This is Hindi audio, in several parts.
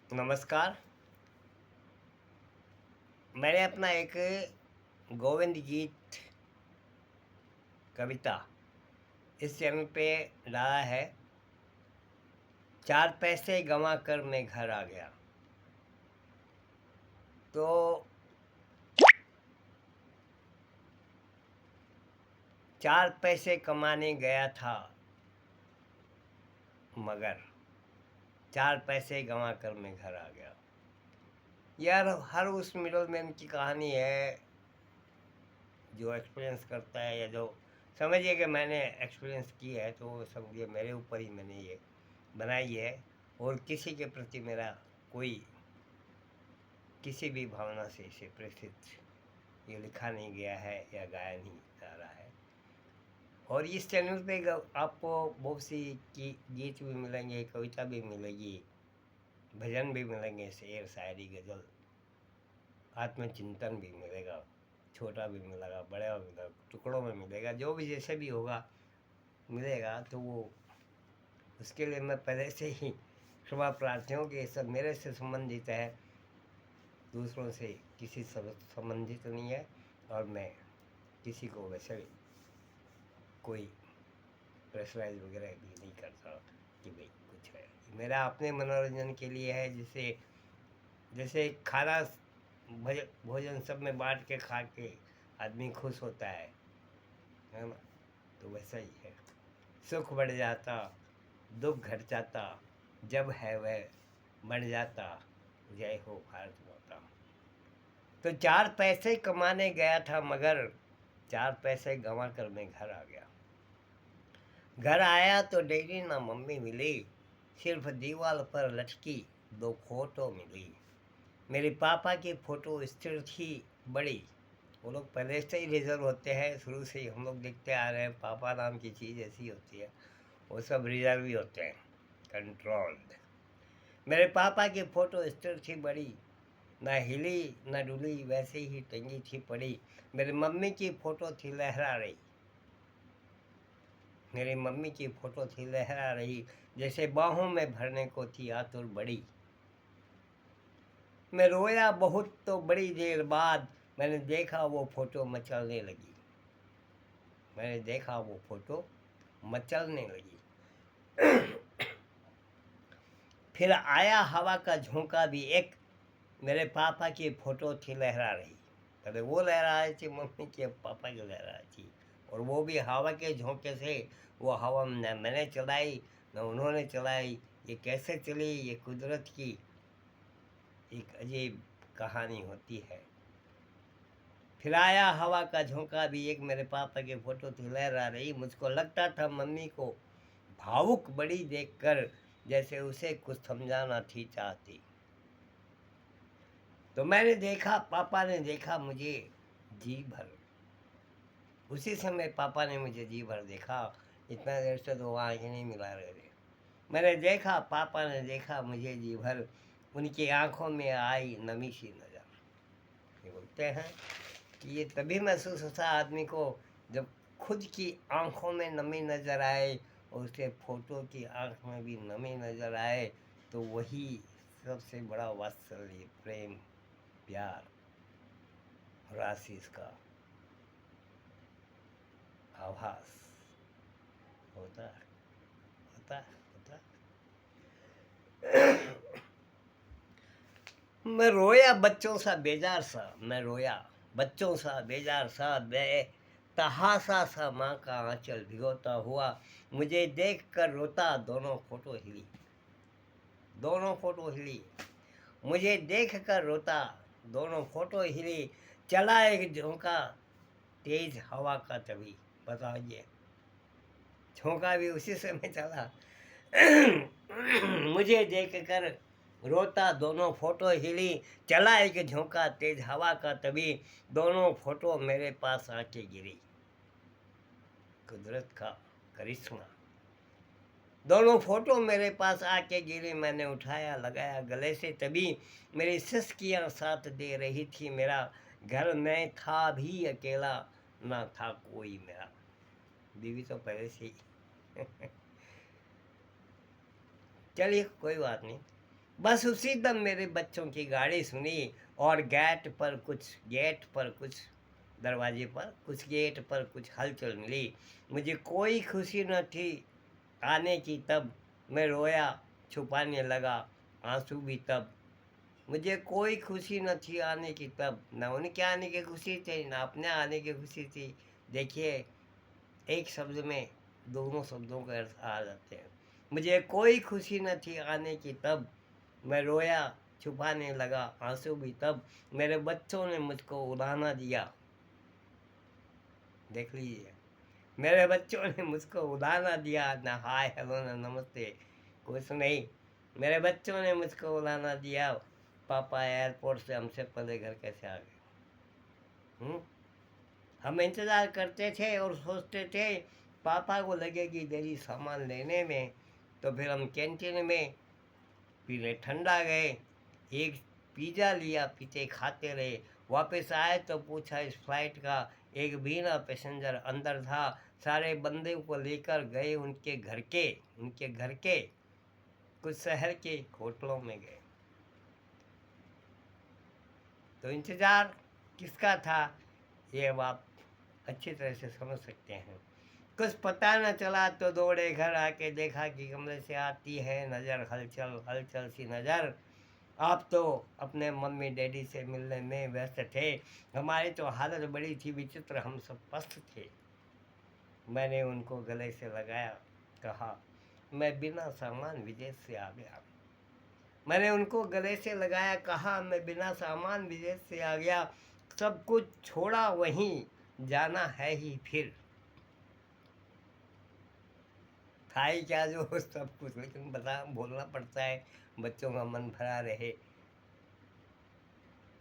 नमस्कार। मैंने अपना एक गोविंद गीत कविता इस चैनल पे डाला है। 4 पैसे गंवा कर मैं घर आ गया। तो 4 पैसे कमाने गया था, मगर 4 पैसे गंवा कर मैं घर आ गया। यार, हर उस मिडल मैन की कहानी है जो एक्सपीरियंस करता है, या जो समझिए कि मैंने एक्सपीरियंस की है, तो समझिए मेरे ऊपर ही मैंने ये बनाई है। और किसी के प्रति मेरा कोई किसी भी भावना से इसे प्रेषित ये लिखा नहीं गया है या गाया नहीं जा रहा है। और इस चैनल पे आपको बहुत सी गीत भी मिलेंगे, कविता भी मिलेगी, भजन भी मिलेंगे, शेर शायरी गज़ल, आत्मचिंतन भी मिलेगा। छोटा भी मिलेगा, बड़ा भी मिलेगा, टुकड़ों में मिलेगा, जो भी जैसे भी होगा मिलेगा। तो वो उसके लिए मैं पहले से ही क्षमा प्रार्थी हूँ कि सब मेरे से संबंधित है, दूसरों से किसी से संबंधित नहीं है। और मैं किसी को वैसे कोई प्रेशराइज वगैरह भी नहीं करता कि भाई कुछ है। मेरा अपने मनोरंजन के लिए है, जिससे जैसे खाना भोजन सब में बांट के खा के आदमी खुश होता है ना। तो वैसा ही है। सुख बढ़ जाता, दुख घट जाता, जब है वह बढ़ जाता। जय हो भारत माता। तो 4 पैसे कमाने गया था, मगर 4 पैसे गंवा कर मैं घर आ गया। घर आया तो डेरी ना मम्मी मिली, सिर्फ दीवार पर लटकी 2 फोटो मिली। मेरे पापा की फ़ोटो स्थिर थी बड़ी। वो लोग पहले से ही रिजर्व होते हैं, शुरू से ही हम लोग देखते आ रहे हैं। पापा नाम की चीज़ ऐसी होती है, वो सब रिजर्व ही होते हैं, कंट्रोल्ड। मेरे पापा की फ़ोटो स्थिर थी बड़ी, ना हिली ना डुली, वैसे ही टंगी थी पड़ी। मेरी मम्मी की फ़ोटो थी लहरा रही, मेरी मम्मी की फ़ोटो थी लहरा रही, जैसे बाहों में भरने को थी आतुर बड़ी। मैं रोया बहुत, तो बड़ी देर बाद मैंने देखा वो फ़ोटो मचलने लगी। मैंने देखा वो फ़ोटो मचलने लगी। फिर आया हवा का झोंका भी एक, मेरे पापा की फ़ोटो थी लहरा रही। पहले वो लहरा रही थी मम्मी की, अब पापा की लहरा रही थी। और वो भी हवा के झोंके से। वो हवा न मैंने चलाई न उन्होंने चलाई। ये कैसे चली, ये कुदरत की एक अजीब कहानी होती है। फिर आया हवा का झोंका भी एक, मेरे पापा की फ़ोटो थी लहरा रही। मुझको लगता था मम्मी को भावुक बड़ी देखकर, जैसे उसे कुछ समझाना थी चाहती। तो मैंने देखा, पापा ने देखा मुझे जी भर। उसी समय पापा ने मुझे जी भर देखा। इतना देर से तो वहाँ ही नहीं मिला रहे थे। मैंने देखा, पापा ने देखा मुझे जी भर। उनकी आंखों में आई नमी सी नज़र। ये बोलते हैं कि ये तभी महसूस होता आदमी को जब खुद की आंखों में नमी नज़र आए और उसके फोटो की आंख में भी नमी नज़र आए। तो वही सबसे बड़ा वात्सल्य, प्रेम, प्यार और आशीष का आभास होता होता होता। मैं रोया बच्चों सा बेजार सा, मैं रोया बच्चों सा बेजार सा, तहासा सा माँ का आंचल भिगोता हुआ। मुझे देख कर रोता दोनों फोटो हिली, दोनों फोटो हिली। मुझे देख कर रोता दोनों फोटो हिली। चला एक झोंका तेज हवा का, तभी बताइए झोंका भी उसी समय चला। मुझे देख कर रोता दोनों फोटो हिली। चला एक झोंका तेज हवा का, तभी दोनों फोटो मेरे पास आके गिरी। कुदरत का करिश्मा। दोनों फोटो मेरे पास आके गिरी। मैंने उठाया, लगाया गले से, तभी मेरी सिसकियाँ साथ दे रही थी। मेरा घर मैं था भी अकेला, ना था कोई मेरा। बीवी तो पहले से ही चलिए कोई बात नहीं। बस उसी दम मेरे बच्चों की गाड़ी सुनी और गेट पर कुछ दरवाजे पर कुछ गेट पर कुछ हलचल मिली। मुझे कोई खुशी न थी आने की तब, मैं रोया छुपाने लगा आंसू भी तब। मुझे कोई खुशी न थी आने की तब, न उनके आने की खुशी थी न अपने आने की खुशी थी। देखिए, एक शब्द में दोनों शब्दों के अर्थ आ जाते हैं। मुझे कोई खुशी न थी आने की तब, मैं रोया छुपाने लगा आंसू भी तब। मेरे बच्चों ने मुझको उड़ाना दिया, देख लीजिए, मेरे बच्चों ने मुझको उड़ाना दिया, ना हाय हेलो ना नमस्ते कुछ नहीं। मेरे बच्चों ने मुझको उड़ाना दिया, पापा एयरपोर्ट से हमसे पहले घर कैसे आ गए। हम इंतज़ार करते थे और सोचते थे पापा को लगेगी देरी सामान लेने में, तो फिर हम कैंटीन में पीने ठंडा गए, एक पिज़्ज़ा लिया, पीते खाते रहे। वापस आए तो पूछा इस फ्लाइट का, एक भी ना पैसेंजर अंदर था। सारे बंदे को लेकर गए उनके घर के कुछ शहर के होटलों में गए। तो इंतज़ार किसका था, ये अब आप अच्छी तरह से समझ सकते हैं। कुछ पता न चला तो दौड़े घर, आके देखा कि कमरे से आती है नज़र, हलचल हलचल सी नज़र। आप तो अपने मम्मी डैडी से मिलने में व्यस्त थे, हमारी तो हालत बड़ी थी विचित्र, हम सब पस्त थे। मैंने उनको गले से लगाया, कहा मैं बिना सामान विदेश से आ गया। मैंने उनको गले से लगाया, कहा मैं बिना सामान विदेश से आ गया। सब कुछ छोड़ा वहीं जाना है ही फिर। था ही क्या जो सब कुछ, लेकिन बोलना पड़ता है, बच्चों का मन भरा रहे।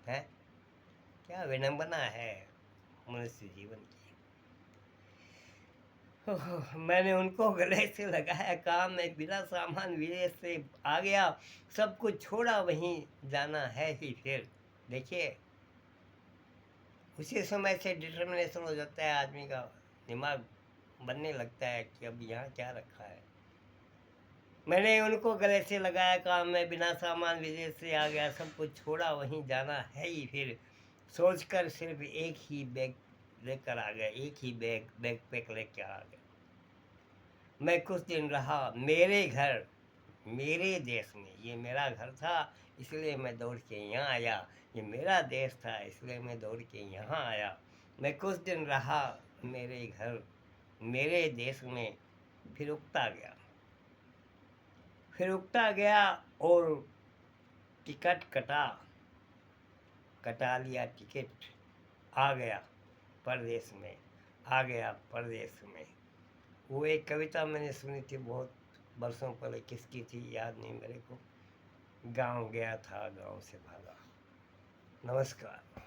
है क्या विडंबना है मनुष्य जीवन की। मैंने उनको गले से लगाया, कहा मैं बिना सामान विदेश से आ गया। सब कुछ छोड़ा वहीं जाना है ही फिर। देखिए, उसी समय से डिटर्मिनेशन हो जाता है आदमी का, दिमाग बनने लगता है कि अब यहाँ क्या रखा है। मैंने उनको गले से लगाया, कहा मैं बिना सामान विदेश से आ गया। सब कुछ छोड़ा वहीं जाना है ही फिर। सोचकर सिर्फ एक ही बैग लेकर आ गया, एक ही बैग पैक लेकर आ गया। मैं कुछ दिन रहा मेरे देश में, ये मेरा घर था इसलिए मैं दौड़ के यहाँ आया, ये मेरा देश था इसलिए मैं दौड़ के यहाँ आया। मैं कुछ दिन रहा मेरे देश में, फिर उगता गया और टिकट कटा लिया टिकट, आ गया परदेश में। वो एक कविता मैंने सुनी थी बहुत बरसों पहले, किसकी थी याद नहीं मेरे को। गांव गया था गांव से भागा। नमस्कार।